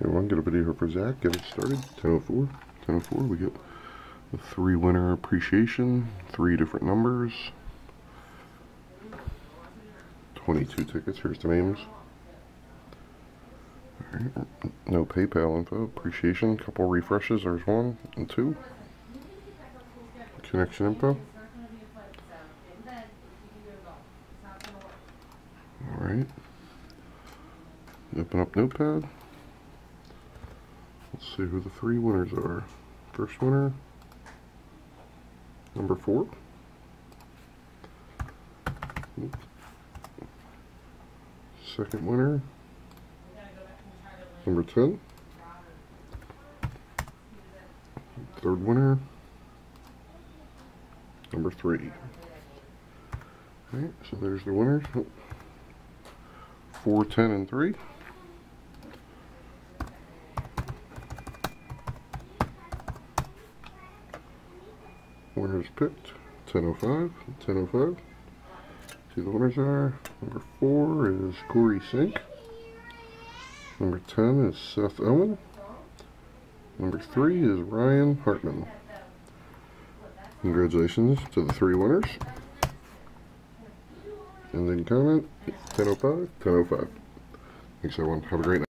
Everyone, get a video here for Zach. Get it started. 10:04. 10:04. We get the 3-winner appreciation. 3 different numbers. 22 tickets. Here's the names. Alright. No PayPal info. Appreciation. Couple refreshes. There's 1 and 2. Connection info. Alright. Open up Notepad. Let's see who the 3 winners are. First winner, number 4. Second winner, number 10. Third winner, number 3. Alright, so there's the winners. 4, 10, and 3. Winners picked. 10:05. 10:05. See the winners are. Number 4 is Corey Sink. Number 10 is Seth Owen. Number 3 is Ryan Hartman. Congratulations to the 3 winners. And then comment 10:05. 10:05. Thanks everyone. Have a great night.